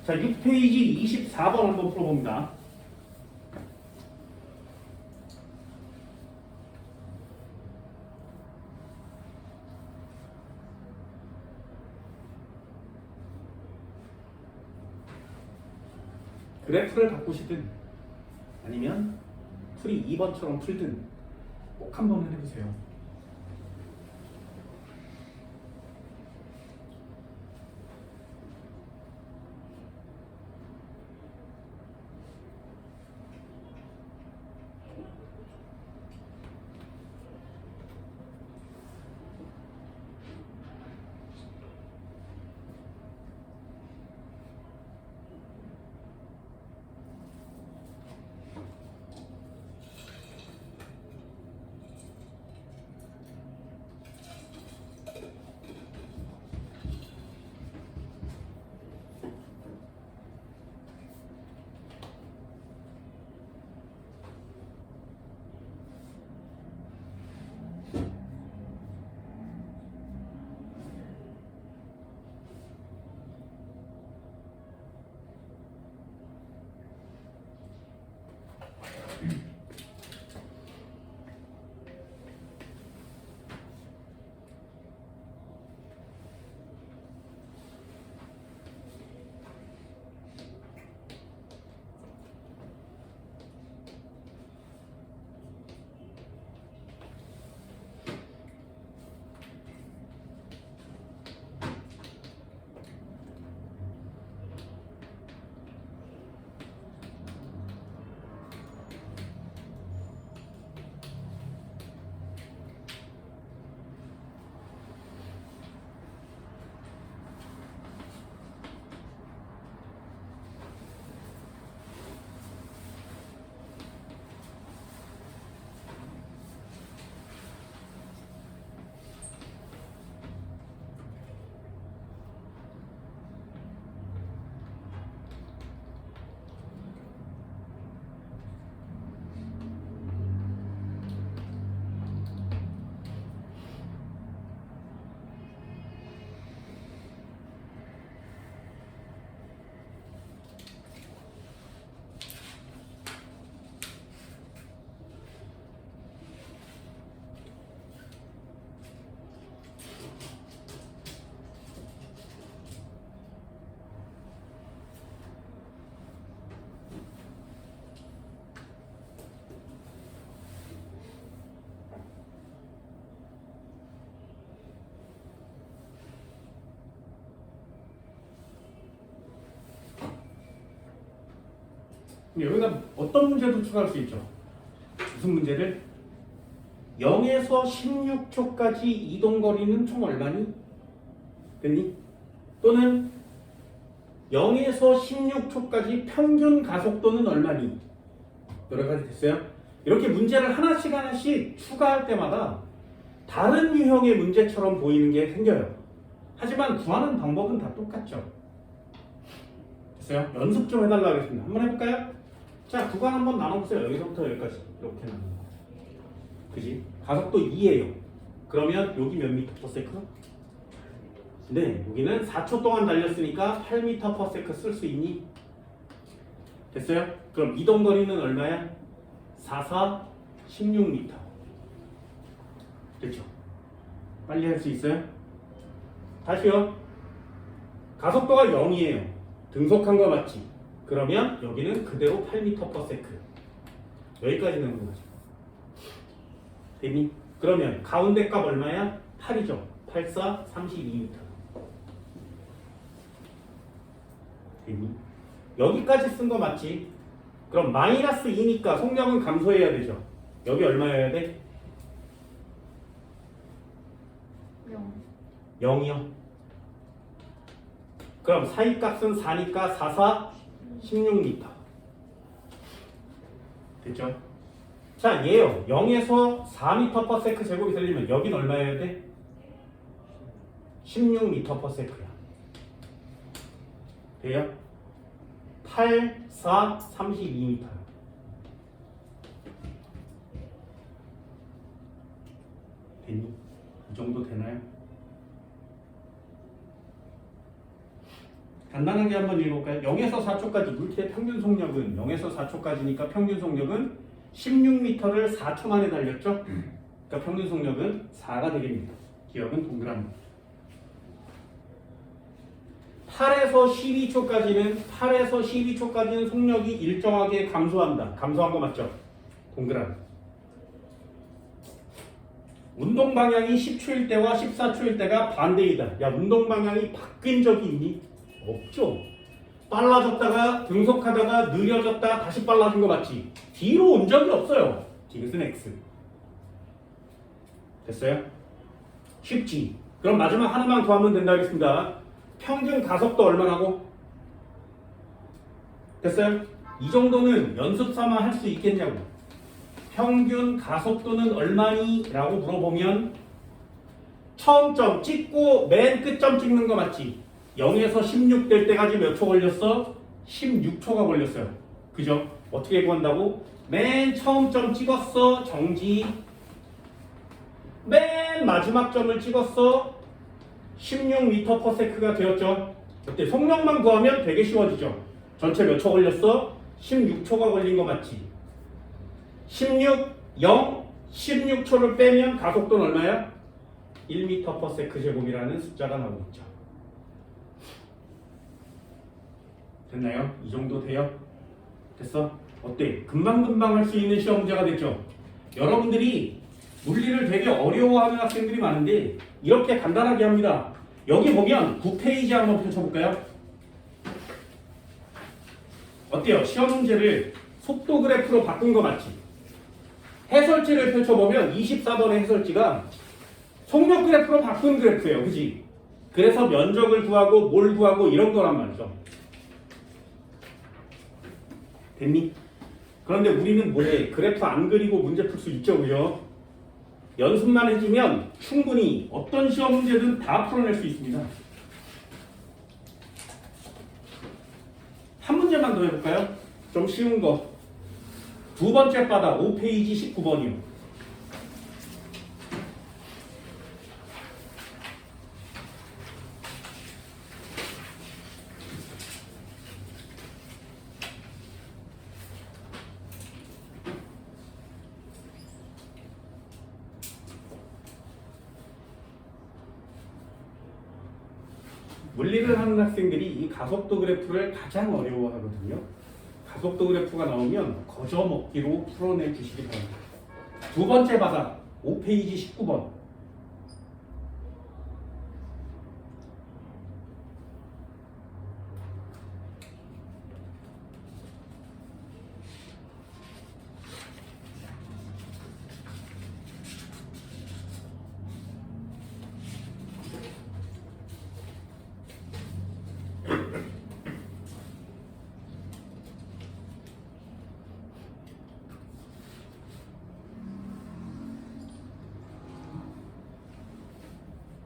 자, 6페이지 24번 한번 풀어봅니다. 그래프를 바꾸시든 아니면 풀이 2번처럼 풀든 꼭 한번 해보세요. 여기다 어떤 문제도 추가할 수 있죠. 무슨 문제를? 0에서 16초까지 이동거리는 총 얼마니? 됐니? 또는 0에서 16초까지 평균 가속도는 얼마니? 여러 가지 됐어요? 이렇게 문제를 하나씩 하나씩 추가할 때마다 다른 유형의 문제처럼 보이는 게 생겨요. 하지만 구하는 방법은 다 똑같죠. 됐어요? 연습 좀 해달라고 하겠습니다. 한번 해볼까요? 자, 구간 한번 나눠보세요. 여기서부터 여기까지 이렇게 나눠. 그지? 가속도 2예요. 그러면 여기 몇 미터 퍼 세컨드? 네, 여기는 4초 동안 달렸으니까 8m 퍼 세컨드 쓸 수 있니? 됐어요? 그럼 이동 거리는 얼마야? 4, 16m. 됐죠? 빨리 할 수 있어요? 다시요. 가속도가 0이에요. 등속한 거 맞지? 그러면 여기는 그대로 8m per second. 여기까지는 궁금하죠. 됐니? 그러면 가운데 값 얼마야? 8이죠. 8, 4, 32m. 됐니? 여기까지 쓴 거 맞지? 그럼 마이너스 2니까 속력은 감소해야 되죠. 여기 얼마여야 돼? 0. 0이요. 그럼 사이 값은 4니까 4, 4, 16m. 됐죠? 자, 얘요. 0에서 4m per second 제곱이 되려면 여긴 얼마여야 돼? 16m per second야. 돼요? 8, 4, 32m. 됐니? 이 정도 되나요? 간단하게 한번 읽어볼까요? 0에서 4초까지 물체의 평균 속력은 0에서 4초까지니까 평균 속력은 16m를 4초 만에 달렸죠? 그러니까 평균 속력은 4가 되겠습니다. 기억은 동그라미. 8에서 12초까지는 속력이 일정하게 감소한다. 감소한 거 맞죠? 동그라미. 운동 방향이 10초일 때와 14초일 때가 반대이다. 야, 운동 방향이 바뀐 적이 있니? 없죠. 빨라졌다가 등속하다가 느려졌다 다시 빨라진 거 맞지? 뒤로 온 적이 없어요. 디귿은 X. 됐어요? 쉽지? 그럼 마지막 하나만 더 하면 된다 하겠습니다. 평균 가속도 얼마라고? 됐어요? 이 정도는 연습 삼아 할 수 있겠냐고. 평균 가속도는 얼마니? 라고 물어보면 처음 점 찍고 맨 끝점 찍는 거 맞지? 0에서 16 될 때까지 몇 초 걸렸어? 16초가 걸렸어요. 그죠? 어떻게 구한다고? 맨 처음 점 찍었어. 정지. 맨 마지막 점을 찍었어. 16m/s가 되었죠. 그때 속력만 구하면 되게 쉬워지죠. 전체 몇 초 걸렸어? 16초가 걸린 거 맞지? 16, 0, 16초를 빼면 가속도는 얼마야? 1m/s 제곱이라는 숫자가 나오겠죠. 됐나요? 이 정도 돼요? 됐어? 어때? 금방금방 할 수 있는 시험 문제가 됐죠? 여러분들이 물리를 되게 어려워하는 학생들이 많은데 이렇게 간단하게 합니다. 여기 보면 9페이지 한번 펼쳐볼까요? 어때요? 시험 문제를 속도 그래프로 바꾼 거 맞지? 해설지를 펼쳐보면 24번의 해설지가 속력 그래프로 바꾼 그래프예요. 그지? 그래서 면적을 구하고 뭘 구하고 이런 거란 말이죠. 됐니? 그런데 우리는 뭐해? 그래프 안 그리고 문제 풀 수 있죠. 그죠? 연습만 해주면 충분히 어떤 시험 문제든 다 풀어낼 수 있습니다. 한 문제만 더 해볼까요? 좀 쉬운 거. 두 번째 바닥 5페이지 19번이요. 물리를 하는 학생들이 이 가속도 그래프를 가장 어려워하거든요. 가속도 그래프가 나오면 거저먹기로 풀어내 주시기 바랍니다. 두 번째 바닥 5페이지 19번.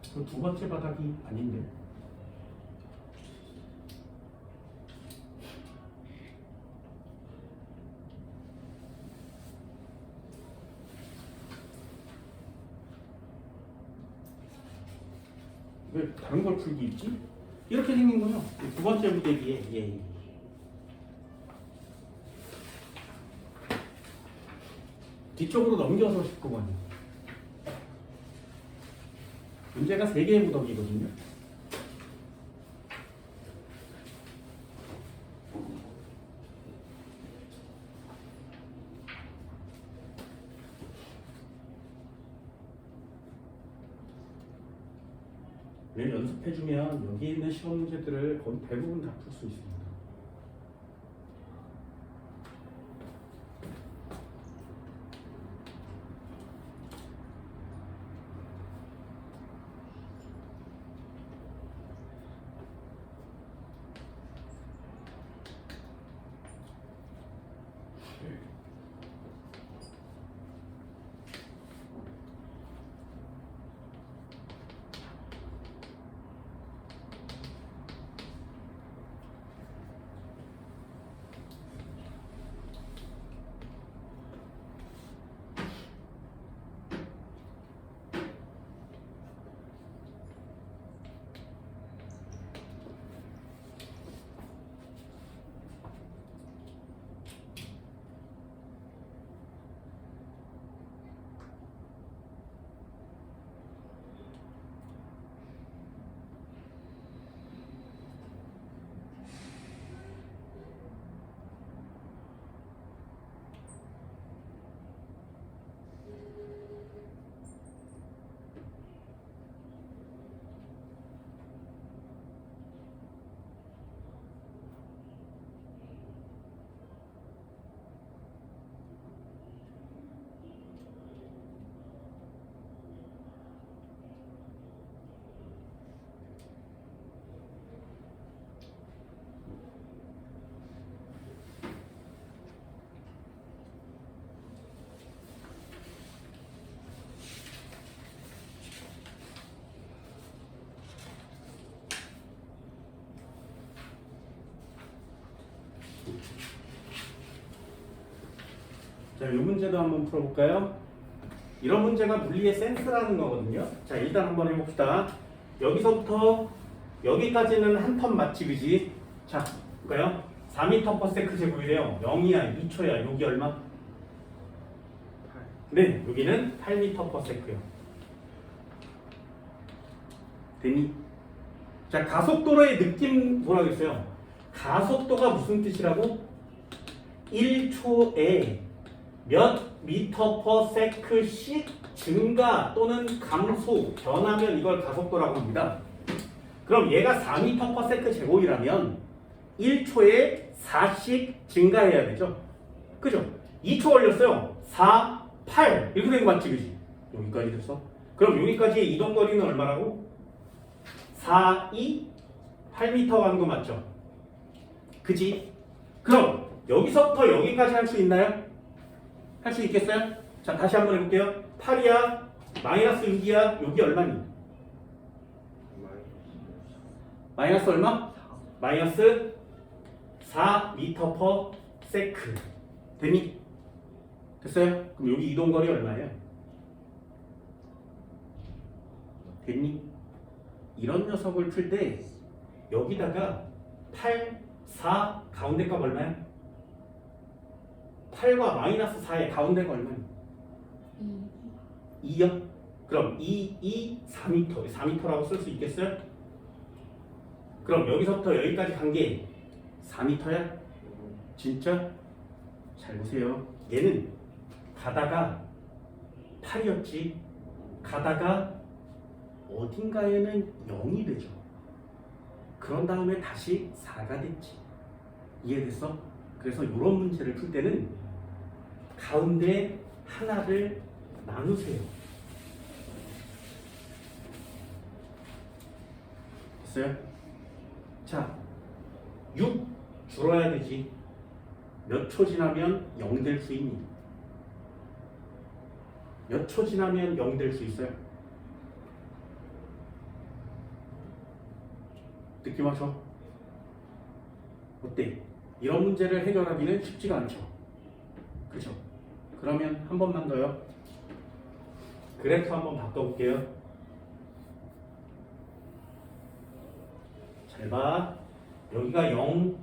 두 번째 바닥이 아닌데. 왜 다른 걸 풀기 있지? 이렇게 생긴 거예요. 두 번째 무대기에. 예. 뒤쪽으로 넘겨서 19번이요. 문제가 3개의 무더기거든요. 매일 연습해주면 여기 있는 시험 문제들을 거의 대부분 다 풀 수 있습니다. 자, 이 문제도 한번 풀어볼까요? 이런 문제가 물리의 센스라는 거거든요. 자, 일단 한번 해봅시다. 여기서부터 여기까지는 한 턴 맞지, 그지? 자, 볼까요? 4m/s 제곱이래요. 0이야, 2초야. 여기 얼마? 네, 여기는 8m/s요. 되니? 자, 가속도로의 느낌 뭐라고 했어요? 가속도가 무슨 뜻이라고? 1초에 몇 m/s씩 증가 또는 감소, 변하면 이걸 가속도라고 합니다. 그럼 얘가 4m/s 제곱이라면 1초에 4씩 증가해야 되죠. 그죠? 2초 걸렸어요. 4, 8 이렇게 된 거 맞지, 그지? 여기까지 됐어. 그럼 여기까지의 이동 거리는 얼마라고? 4, 2, 8m 가는 거 맞죠? 그지? 그럼 여기서부터 여기까지 할 수 있나요? 할 수 있겠어요? 자, 다시 한번 해볼게요. 8이야, 마이너스 6이야, 여기 얼마니? 마이너스 얼마? 마이너스 4m/s. 되니? 됐어요? 그럼 여기 이동거리 얼마예요? 됐니? 이런 녀석을 풀 때 여기다가 8, 4 가운데 값 얼마야? 8과 마이너스 4의 가운데가 얼마니? 2요? 그럼 2, 4m, 4m라고 쓸 수 있겠어요? 그럼 여기서부터 여기까지 간 게 4m야? 진짜? 잘 보세요. 얘는 가다가 8이었지. 가다가 어딘가에는 0이 되죠. 그런 다음에 다시 4가 됐지. 이해됐어? 그래서 이런 문제를 풀 때는 가운데 하나를 나누세요. 됐어요? 자, 6 줄어야 되지. 몇 초 지나면 0 될 수 있니? 몇 초 지나면 0 될 수 있어요? 느낌 와서 어때? 이런 문제를 해결하기는 쉽지가 않죠. 그죠? 그러면 한 번만 더요. 그래프 한번 바꿔볼게요. 잘 봐. 여기가 0,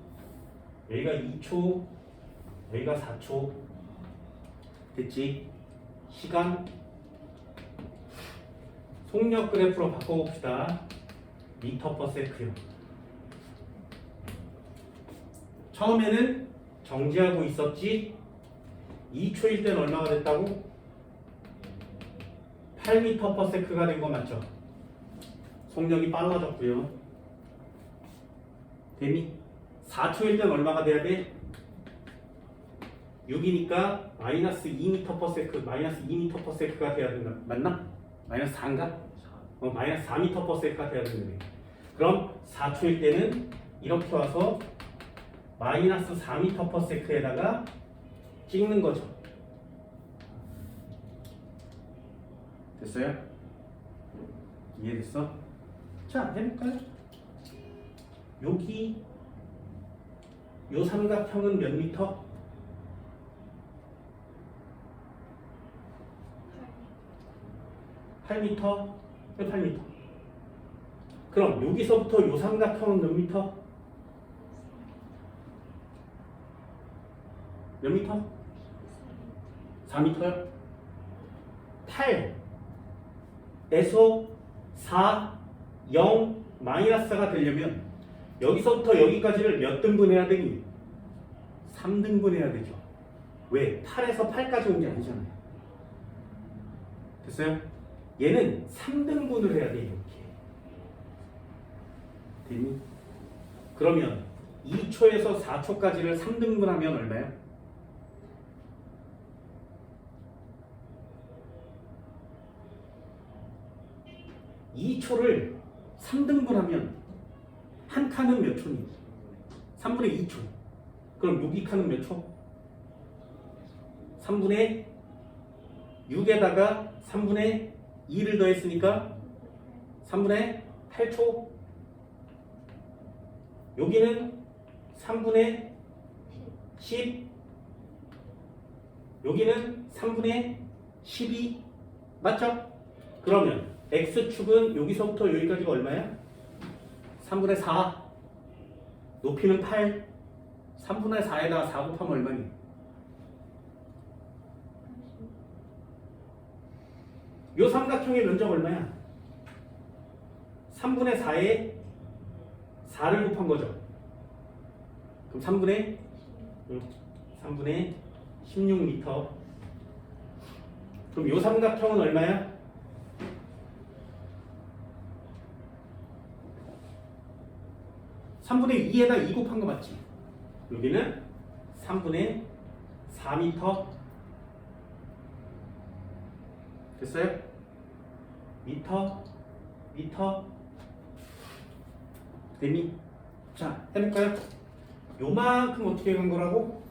여기가 2초, 여기가 4초. 됐지? 시간 속력 그래프로 바꿔봅시다. m/s요. 처음에는 정지하고 있었지. 2초일 땐 얼마가 됐다고? 8m/s가 된 거 맞죠? 속력이 빨라졌고요. 되니? 4초일 땐 얼마가 돼야 돼? 6이니까 마이너스 2m/s, 마이너스 2m/s가 돼야 된다. 맞나? 마이너스 4인가? 마이너스 4m/s가 돼야 되는데. 그럼 4초일 때는 이렇게 와서 마이너스 4m/s에다가 찍는 거죠. 됐어요? 이해됐어? 자, 해볼까요? 여기 요 삼각형은 몇 미터? 8m? 왜 8m? 그럼 여기서부터 요 삼각형은 몇 미터? 몇 미터? 4미터요? 8에서 4, 0, 마이너스가 되려면 여기서부터 여기까지를 몇 등분 해야 되니? 3등분 해야 되죠. 왜? 8에서 8까지 온 게 아니잖아요. 됐어요? 얘는 3등분을 해야 돼, 이렇게. 됐니? 그러면 2초에서 4초까지를 3등분하면 얼마야? 2초를 3등분하면 한 칸은 몇 초니? 3분의 2초. 그럼 여기 칸은 몇 초? 3분의 6에다가 3분의 2를 더했으니까 3분의 8초. 여기는 3분의 10 여기는 3분의 12 맞죠? 그러면 x축은 여기서부터 여기까지가 얼마야? 3분의 4 높이는 8 3분의 4에다가 4 곱하면 얼마니? 요 삼각형의 면적 얼마야? 3분의 4에 4를 곱한 거죠. 그럼 3분의 16m. 그럼 요 삼각형은 얼마야? 3분의 2에다 2 곱한 거 맞지? 여기는 3분의 4m. 됐어요? 미터 됐니? 자, 해볼까요? 요만큼 어떻게 간 거라고?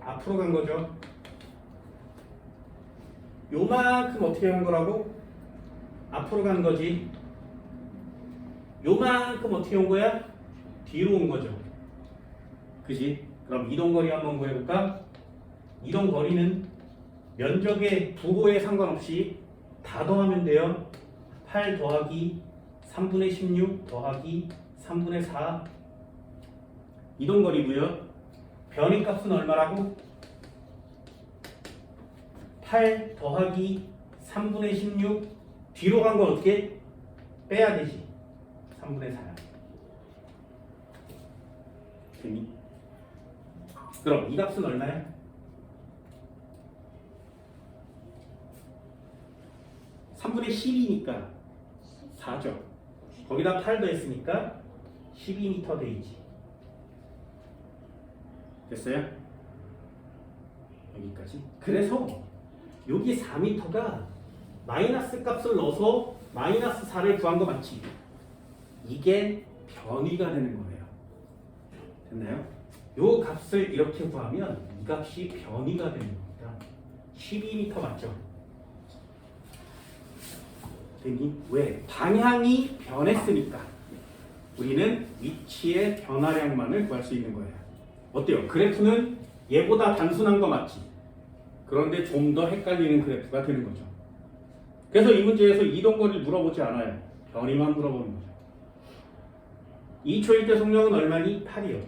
앞으로 간 거죠. 요만큼 어떻게 간 거라고? 앞으로 간 거지. 요만큼 어떻게 온 거야? 뒤로 온 거죠. 그지? 그럼 이동거리 한번 구해볼까? 이동거리는 면적의 부호에 상관없이 다 더하면 돼요. 8 더하기 3분의 16 더하기 3분의 4 이동거리고요. 변위값은 얼마라고? 8 더하기 3분의 16 뒤로 간 건 어떻게? 빼야 되지. 3분의 4 됐니? 그럼 이 값은 얼마야? 3분의 10이니까 4죠. 거기다 8 더했으니까 12m 되지. 됐어요? 여기까지. 그래서 여기 4m가 마이너스 값을 넣어서 마이너스 4를 구한 거 맞지? 이게 변위가 되는 거예요. 됐나요? 요 값을 이렇게 구하면 이 값이 변위가 되는 겁니다. 12m 맞죠? 됐니? 왜? 방향이 변했으니까 우리는 위치의 변화량만을 구할 수 있는 거예요. 어때요? 그래프는 얘보다 단순한 거 맞지? 그런데 좀 더 헷갈리는 그래프가 되는 거죠. 그래서 이 문제에서 이동거리를 물어보지 않아요. 변위만 물어보는 거죠. 2초일 때 속력은 얼마니? 8이요.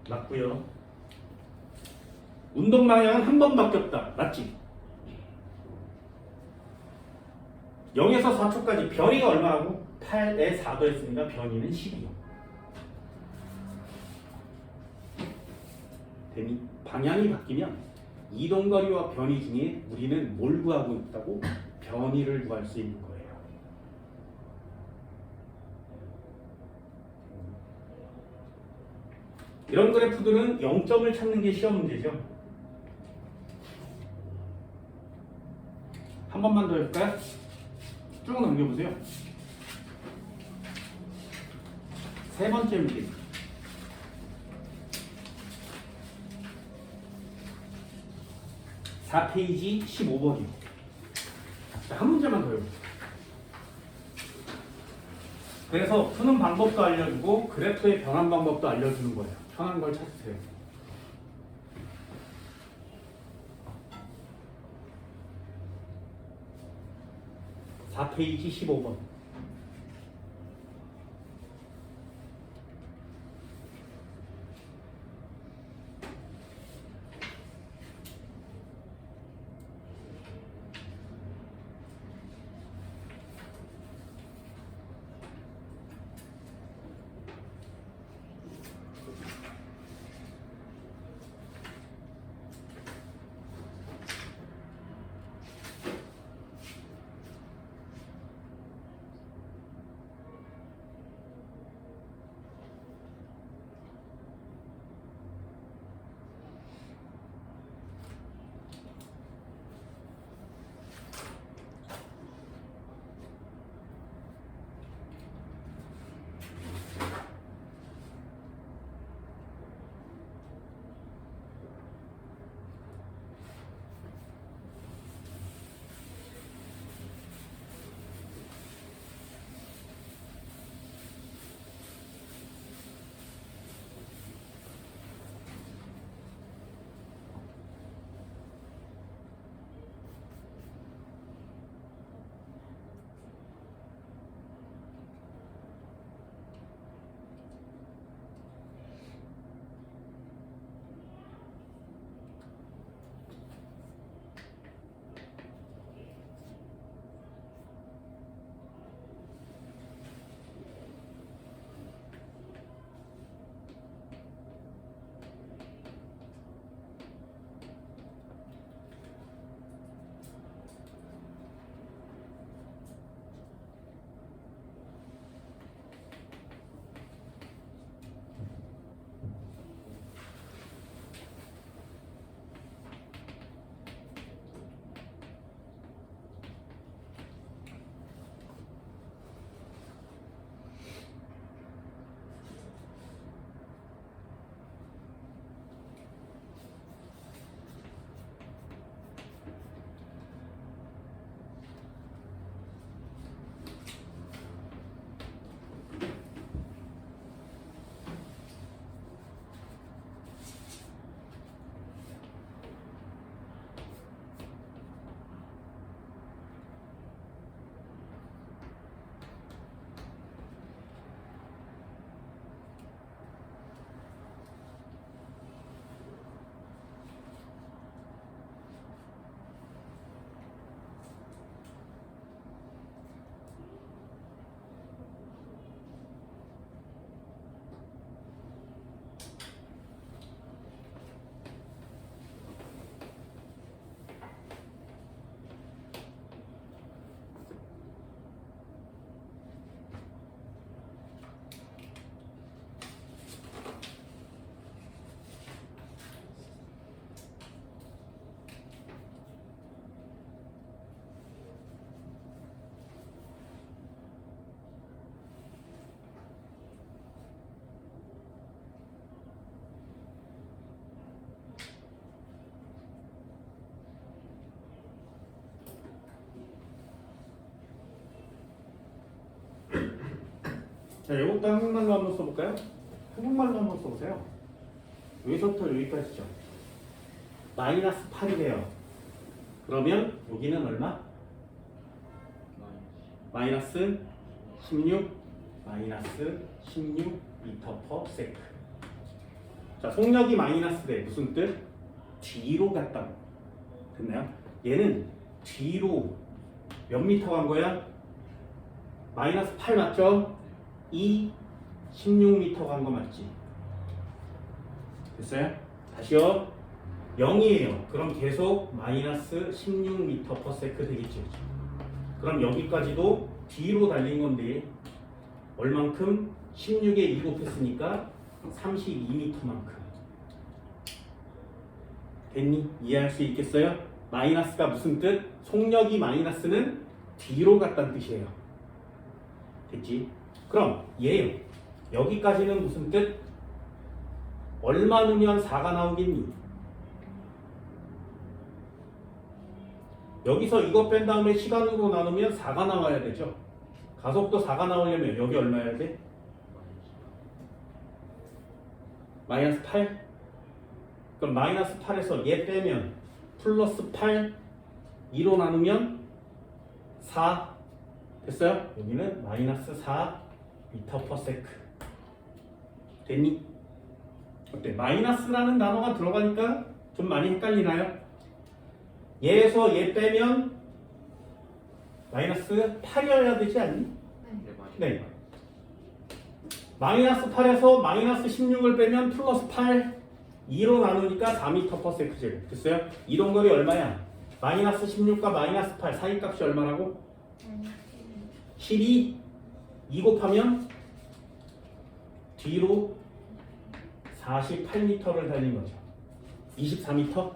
맞고요. 운동 방향은 한 번 바뀌었다. 맞지? 0에서 4초까지 변위가 얼마라고? 8에 4 더했으니까 변위는 10이요. 되니? 방향이 바뀌면 이동거리와 변위 중에 우리는 뭘 구하고 있다고? 변위를 구할 수 있는 거예요. 이런 그래프들은 0점을 찾는 게 시험 문제죠. 한 번만 더 해볼까요? 쭉 넘겨보세요. 세 번째 문제. 4페이지 15번이요. 한 문제만 더 해볼게요. 그래서 푸는 방법도 알려주고 그래프의 변환 방법도 알려주는 거예요. 편한 걸 찾으세요. (4페이지 15번) 자, 이것도 한국말로 한번 써볼까요? 한국말로 한번 써보세요. 여기서부터 여기까지죠. 마이너스 8이래요. 그러면 여기는 얼마? 마이너스 16 마이너스 16 미터 퍼 세크. 자, 속력이 마이너스래. 무슨 뜻? 뒤로 갔다고. 됐나요? 얘는 뒤로 몇 미터 간 거야? 마이너스 8 맞죠? 16m 간 거 맞지? 됐어요? 다시요. 0이에요. 그럼 계속 마이너스 16m per second 되겠죠. 그럼 여기까지도 뒤로 달린 건데 얼만큼? 16에 2 곱했으니까 32m만큼. 됐니? 이해할 수 있겠어요? 마이너스가 무슨 뜻? 속력이 마이너스는 뒤로 갔다는 뜻이에요. 됐지? 그럼 얘요. 여기까지는 무슨 뜻? 얼마 넣으면 4가 나오겠니? 여기서 이거 뺀 다음에 시간으로 나누면 4가 나와야 되죠. 가속도 4가 나오려면 여기 얼마여야 돼? 마이너스 8? 그럼 마이너스 8에서 얘 빼면 플러스 8 2로 나누면 4 됐어요? 여기는 마이너스 4 미터 퍼 세크. 됐니? 어때? 마이너스라는 단어가 들어가니까 좀 많이 헷갈리나요? 얘에서 얘 빼면 마이너스 8이어야 되지 않니? 네. 마이너스 8에서 마이너스 16을 빼면 플러스 8 2로 나누니까 4m 퍼 세크 제곱. 됐어요? 이동거리 얼마야? 마이너스 16과 마이너스 8 사이 값이 얼마라고? 12 2 곱하면 뒤로 48m를 달린 거죠. 24m?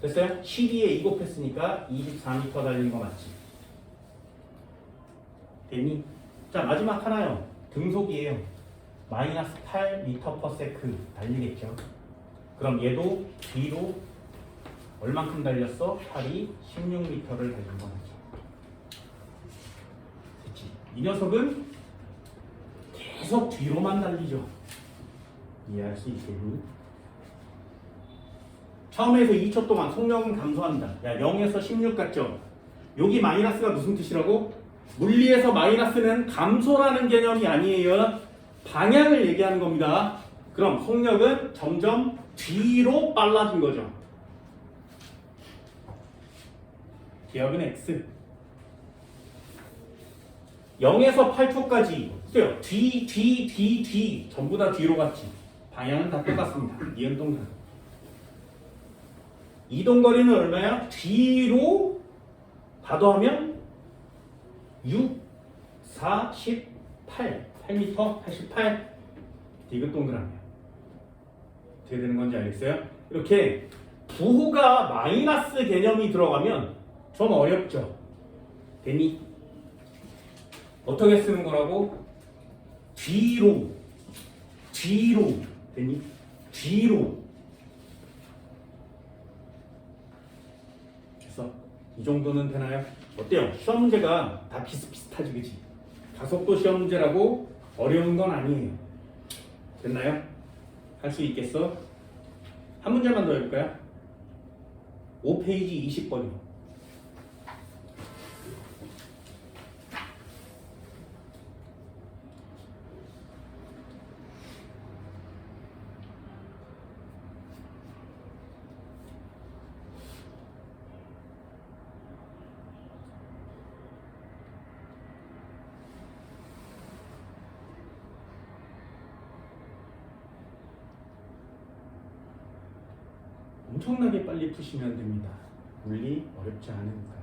됐어요? 12에 2 곱했으니까 24m 달린 거 맞지? 됐니? 자, 마지막 하나요. 등속이에요. 마이너스 8m per second 달리겠죠. 그럼 얘도 뒤로 얼만큼 달렸어? 8이 16m를 달린 거 맞죠? 됐지? 이 녀석은 계속 뒤로만 달리죠. 이해할 수 있겠니? 처음에서 2초 동안 속력은 감소한다. 야, 0에서 16 같죠? 여기 마이너스가 무슨 뜻이라고? 물리에서 마이너스는 감소라는 개념이 아니에요. 방향을 얘기하는 겁니다. 그럼 속력은 점점 뒤로 빨라진 거죠. 기압은 X. 0에서 8초까지 보세요. 뒤 전부 다 뒤로 갔지. 방향은 다 똑같습니다. 이은동산. 이동거리는 얼마야? 뒤로 가도하면 6, 4, 18 8m, 88 디귿 동그라미야. 어떻게 되는 건지 알겠어요? 이렇게 부호가 마이너스 개념이 들어가면 좀 어렵죠? 됐니? 어떻게 쓰는 거라고? 뒤로 됐니? 뒤로. 그래서 이 정도는 되나요? 어때요? 시험 문제가 다 비슷비슷하지, 그치? 가속도 시험 문제라고 어려운 건 아니에요. 됐나요? 할 수 있겠어? 한 문제만 더 해볼까요? 5페이지 20번이요. 엄청나게 빨리 푸시면 됩니다. 물리 어렵지 않으니까요.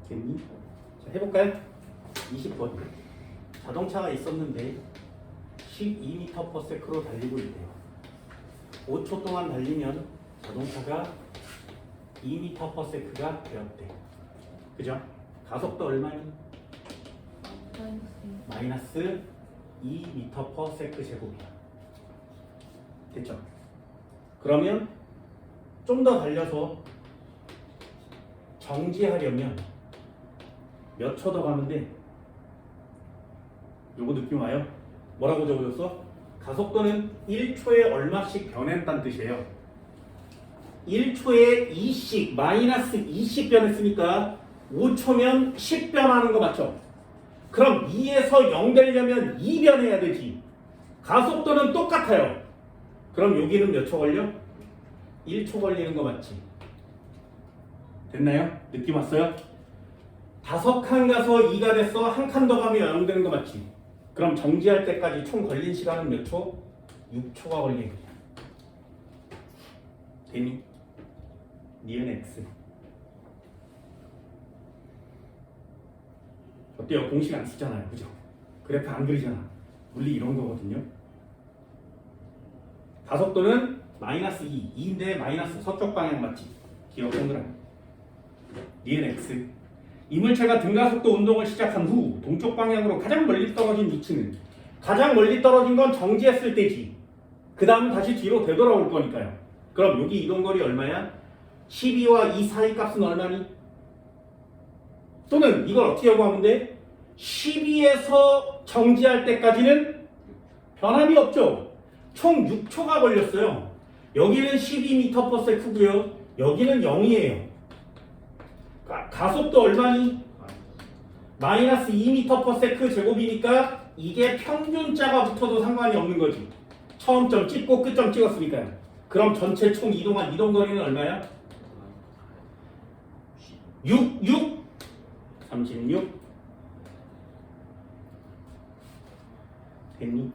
됐니? 자, 해볼까요? 20번. 자동차가 있었는데 12m/s로 달리고 있대요. 5초 동안 달리면 자동차가 2m/s가 되었대. 그죠? 가속도 얼마니? 마이너스 2m/s 제곱이야. 됐죠? 그러면 좀 더 달려서 정지하려면 몇 초 더 가면 돼? 요거 느낌 와요? 뭐라고 적어줬어? 가속도는 1초에 얼마씩 변했다는 뜻이에요. 1초에 2씩, 마이너스 2씩 변했으니까 5초면 10 변하는 거 맞죠? 그럼 2에서 0 되려면 2 변해야 되지. 가속도는 똑같아요. 그럼 여기는 몇 초 걸려? 1초 걸리는 거 맞지? 됐나요? 느낌 왔어요? 5칸 가서 2가 됐어. 1칸 더 가면 0 되는 거 맞지? 그럼 정지할 때까지 총 걸린 시간은 몇 초? 6초가 걸린 거야. 됐니? 니은 X. 어때요? 공식 안 쓰잖아요. 그죠? 그래프 안 그리잖아. 물리 이런 거거든요. 가속도는 마이너스 2. 2인데 마이너스 서쪽 방향 맞지? 기억 동그라미. 니은 X. 이물체가 등가속도 운동을 시작한 후 동쪽 방향으로 가장 멀리 떨어진 위치는 가장 멀리 떨어진 건 정지했을 때지. 그 다음 다시 뒤로 되돌아올 거니까요. 그럼 여기 이동거리 얼마야? 12와 2 사이 값은 얼마니? 또는 이걸 어떻게 구하면 돼? 12에서 정지할 때까지는 변함이 없죠. 총 6초가 걸렸어요. 여기는 12m/s고요. 여기는 0이에요. 가속도 얼마니? 마이너스 2m/s 제곱이니까 이게 평균자가 붙어도 상관이 없는 거지. 처음점 찍고 끝점 찍었으니까요. 그럼 전체 총 이동한 이동거리는 얼마야? 36 됐니?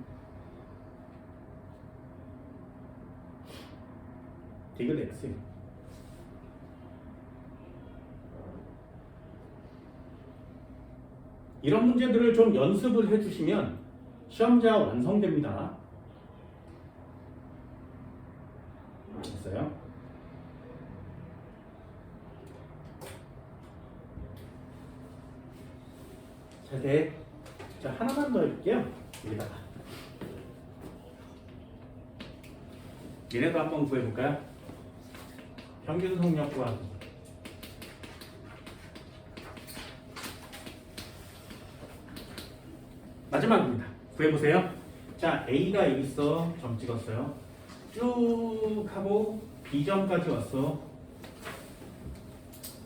디귿 X. 이런 문제들을 좀 연습을 해주시면 시험자 완성됩니다. 됐어요? 자, 하나만 더 해볼게요. 여기다가 얘네도 한번 구해볼까요? 평균 속력 구하기. 마지막입니다. 구해보세요. 자, A가 여기 있어. 점 찍었어요. 쭉 하고 B점까지 왔어.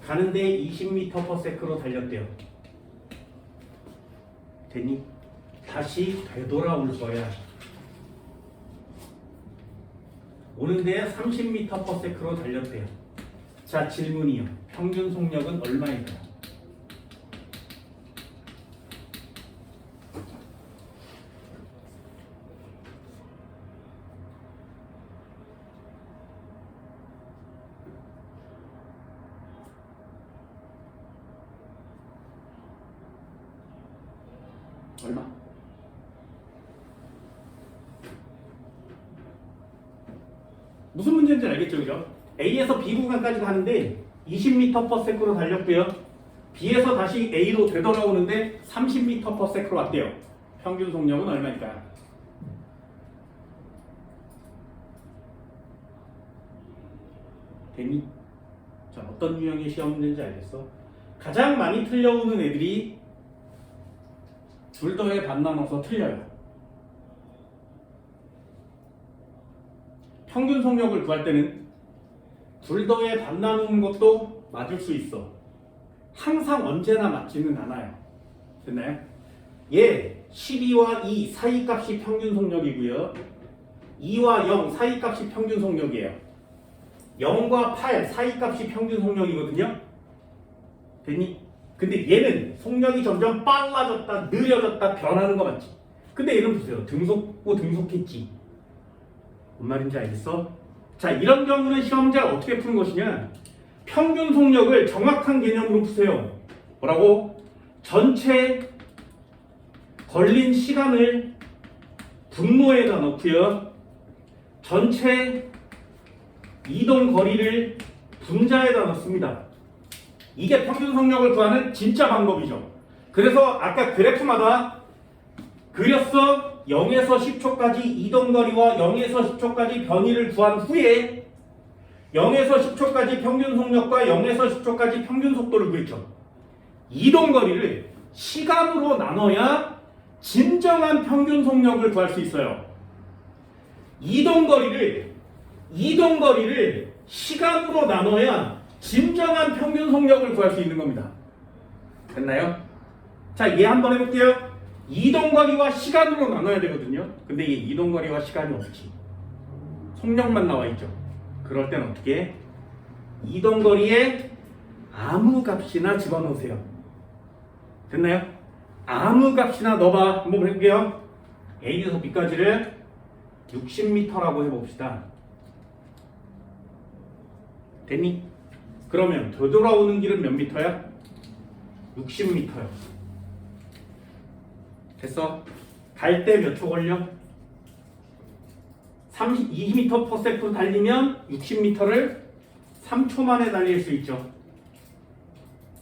가는데 20m/s로 달렸대요. 됐니? 다시 되돌아올 거야. 오는데 30m/s로 달렸대요. 자, 질문이요. 평균 속력은 얼마일까요? 얼마? 무슨 문제인지 알겠죠, 그죠? A에서 B 구간까지 가는데 20m/s로 달렸고요. B에서 다시 A로 되돌아오는데 30m/s로 왔대요. 평균 속력은 얼마일까요? 됐니? 자, 어떤 유형의 시험 문제인지 알겠어? 가장 많이 틀려오는 애들이 줄더에 반 나눠서 틀려요. 평균 속력을 구할 때는 줄더에 반 나누는 것도 맞을 수 있어. 항상 언제나 맞지는 않아요. 됐나요? 얘 12와 2 사이 값이 평균 속력이고요. 2와 0 사이 값이 평균 속력이에요. 0과 8 사이 값이 평균 속력이거든요. 됐니? 근데 얘는 속력이 점점 빨라졌다, 느려졌다, 변하는 거 맞지? 근데 얘는 보세요. 등속고 등속했지. 뭔 말인지 알겠어? 자, 이런 경우는 시험 문제를 어떻게 푸는 것이냐? 평균 속력을 정확한 개념으로 푸세요. 뭐라고? 전체 걸린 시간을 분모에다 넣고요. 전체 이동 거리를 분자에다 넣습니다. 이게 평균 속력을 구하는 진짜 방법이죠. 그래서 아까 그래프마다 그렸어. 0에서 10초까지 이동거리와 0에서 10초까지 변이를 구한 후에 0에서 10초까지 평균 속력과 0에서 10초까지 평균 속도를 구했죠. 이동거리를 시간으로 나눠야 진정한 평균 속력을 구할 수 있어요. 이동거리를 시간으로 나눠야 진정한 평균 속력을 구할 수 있는 겁니다. 됐나요? 자, 얘 한번 해볼게요. 이동거리와 시간으로 나눠야 되거든요. 근데 이 이동거리와 시간이 없지. 속력만 나와 있죠. 그럴 땐 어떻게 해? 이동거리에 아무 값이나 집어넣으세요. 됐나요? 아무 값이나 넣어봐. 한번 해볼게요. A에서 B까지를 60m라고 해봅시다. 됐니? 그러면 되돌아오는 길은 몇 미터야? 60m요. 됐어? 갈 때 몇 초 걸려? 20m/s 달리면 60m를 3초 만에 달릴 수 있죠.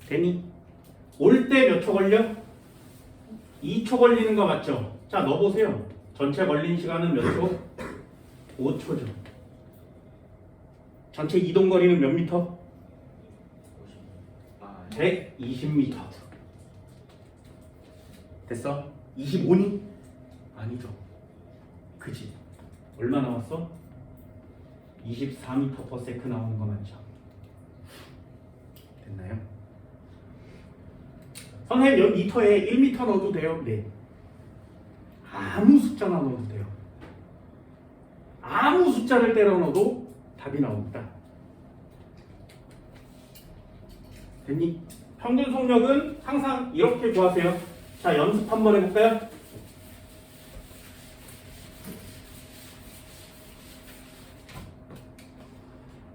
됐니? 올 때 몇 초 걸려? 2초 걸리는 거 맞죠? 자, 넣어보세요. 전체 걸린 시간은 몇 초? 5초죠. 전체 이동 거리는 몇 미터? 120m. 됐어? 25니? 아니죠. 그지? 얼마 나왔어? 24m/s 나오는 거 맞죠? 됐나요? 선생님 여기 미터에 1m 넣어도 돼요? 네. 아무 숫자나 넣어도 돼요. 아무 숫자를 때려 넣어도 답이 나옵니다. 됐니? 평균 속력은 항상 이렇게 구하세요. 자, 연습 한번 해볼까요?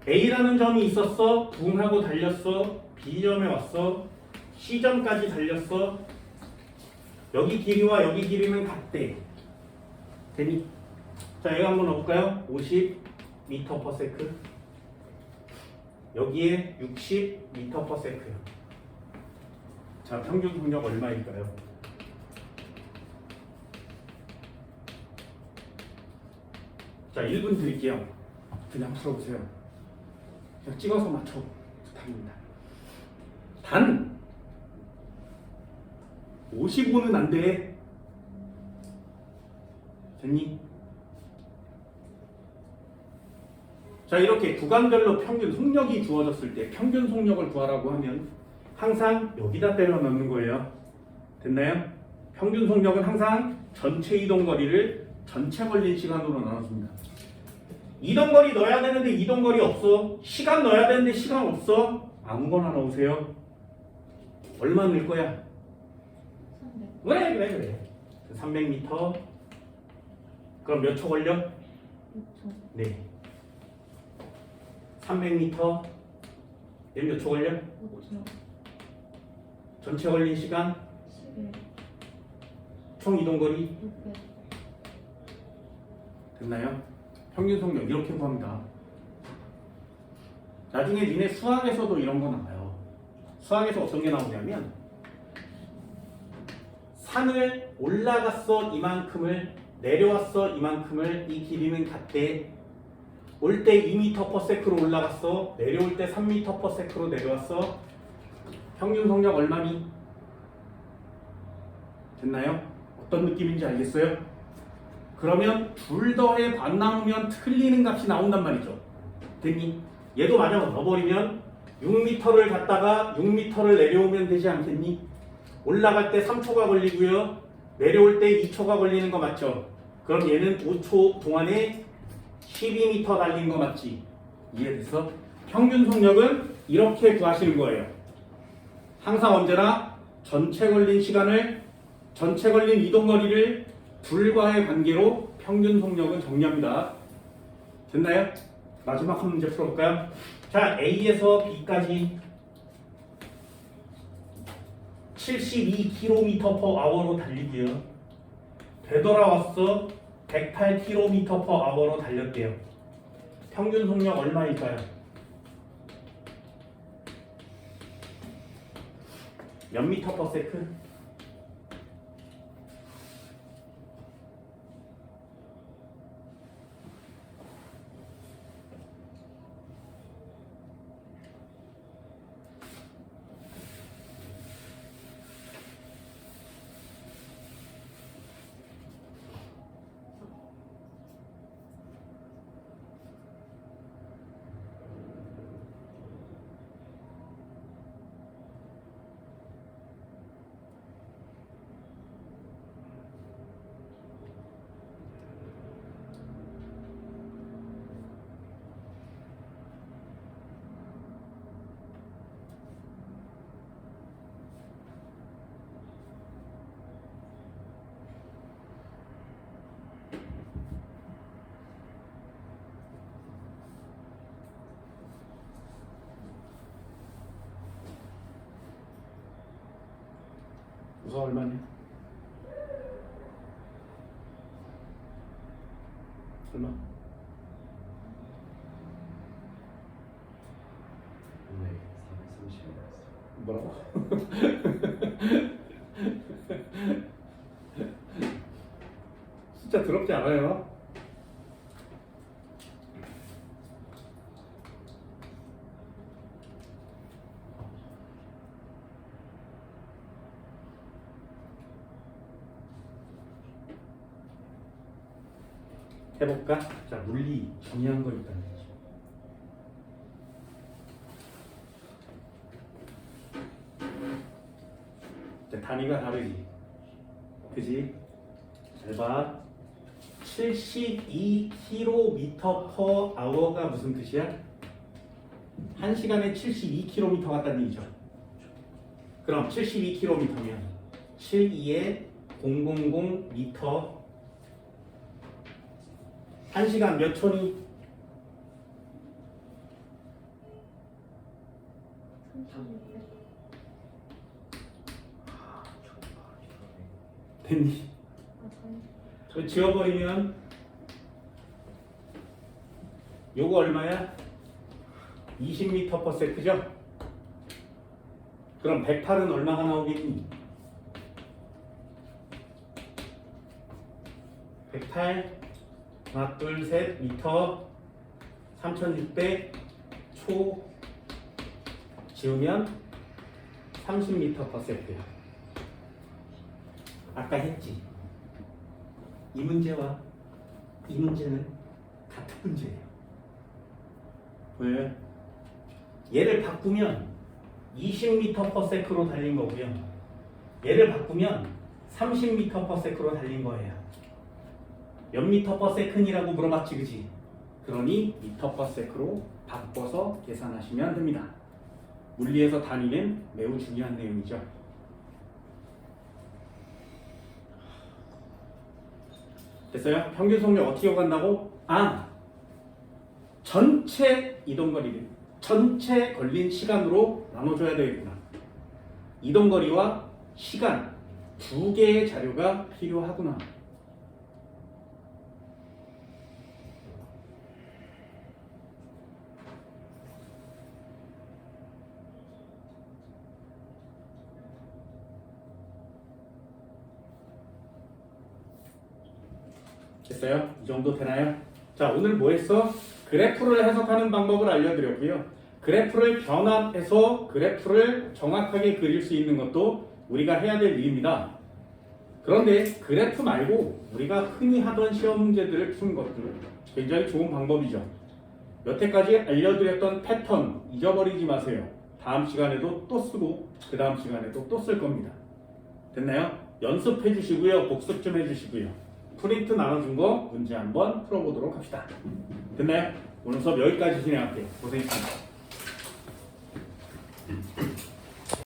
A라는 점이 있었어. 붕하고 달렸어. B점에 왔어. C점까지 달렸어. 여기 길이와 여기 길이는 같대. 됐니? 자, 이거 한번 넣어볼까요? 50m/s. 여기에 60m/s요. 자, 평균 속력 얼마일까요? 자, 1분 드릴게요. 그냥 풀어보세요. 그냥 찍어서 맞춰. 답입니다. 단 55는 안 돼. 됐니? 자, 이렇게 구간별로 평균 속력이 주어졌을 때 평균 속력을 구하라고 하면 항상 여기다 때려 넣는 거예요. 됐나요? 평균 속력은 항상 전체 이동 거리를 전체 걸린 시간으로 나눠줍니다. 이동거리 넣어야 되는데 이동거리 없어. 시간 넣어야 되는데 시간 없어. 아무거나 넣으세요. 얼마 넣을 거야? 300. 그래. 300m. 그럼 몇 초 걸려? 6초. 네. 300m. 얘 몇 초 걸려? 5초. 전체 걸린 시간? 11. 총 이동거리? 600. 됐나요? 평균 속력 이렇게 구합니다. 나중에 니네 수학에서도 이런 거 나와요. 수학에서 어떤 게 나오냐면 산을 올라갔어 이만큼을 내려왔어 이만큼을 이 길이는 같대. 올 때 2m/s로 올라갔어. 내려올 때 3m/s로 내려왔어. 평균 속력 얼마니? 됐나요? 어떤 느낌인지 알겠어요? 그러면 둘 더해 반 나누면 틀리는 값이 나온단 말이죠. 됐니? 얘도 마저 넣어버리면 6m를 갔다가 6m를 내려오면 되지 않겠니? 올라갈 때 3초가 걸리고요. 내려올 때 2초가 걸리는 거 맞죠? 그럼 얘는 5초 동안에 12m 달린 거 맞지? 이해됐어? 평균 속력은 이렇게 구하시는 거예요. 항상 언제나 전체 걸린 시간을, 전체 걸린 이동거리를 둘과의 관계로 평균 속력은 정리합니다. 됐나요? 마지막 한 문제 풀어볼까요? 자, A에서 B까지 72km/h로 달리고요. 되돌아왔어 108km/h로 달렸대요. 평균 속력 얼마일까요? 몇 m/s? 우선 얼마냐? 얼마? 네, 430원. 뭐라고? 진짜 더럽지 않아요? 해볼까? 자, 물리 중요한 거 일단 해줘. 자, 단위가 다르지. 그지? 잘 봐. 72km/h가 무슨 뜻이야? 1시간에 72km 같다는 얘기죠. 그럼 72km면 72에 000m 1시간 몇 초니? 3600. 됐니? 맞아요. 저 지워버리면 요거 얼마야? 20m/s죠? 그럼 108은 얼마가 나오겠니? 108 하나 둘셋 미터 3600 초 지우면 30m/s야. 아까 했지. 이 문제와 이 문제는 같은 문제예요. 왜? 얘를 바꾸면 20m/s로 달린 거고요. 얘를 바꾸면 30m/s로 달린 거예요. 몇 m/s이라고 물어봤지, 그지? 그러니 미터/세크로 바꿔서 계산하시면 됩니다. 물리에서 단위는 매우 중요한 내용이죠. 됐어요? 평균 속력 어떻게 구한다고? 전체 이동거리를 전체 걸린 시간으로 나눠줘야 되겠구나. 이동거리와 시간 두 개의 자료가 필요하구나. 됐어요? 이 정도 되나요? 자, 오늘 뭐 했어? 그래프를 해석하는 방법을 알려드렸고요. 그래프를 변환해서 그래프를 정확하게 그릴 수 있는 것도 우리가 해야 될 일입니다. 그런데 그래프 말고 우리가 흔히 하던 시험 문제들을 푸는 것도 굉장히 좋은 방법이죠. 여태까지 알려드렸던 패턴 잊어버리지 마세요. 다음 시간에도 또 쓰고 그 다음 시간에도 또 쓸 겁니다. 됐나요? 연습해 주시고요. 복습 좀 해주시고요. 프린트 나눠준 거 문제 한번 풀어보도록 합시다. 됐나요? 오늘 수업 여기까지 진행할게요. 고생했습니다.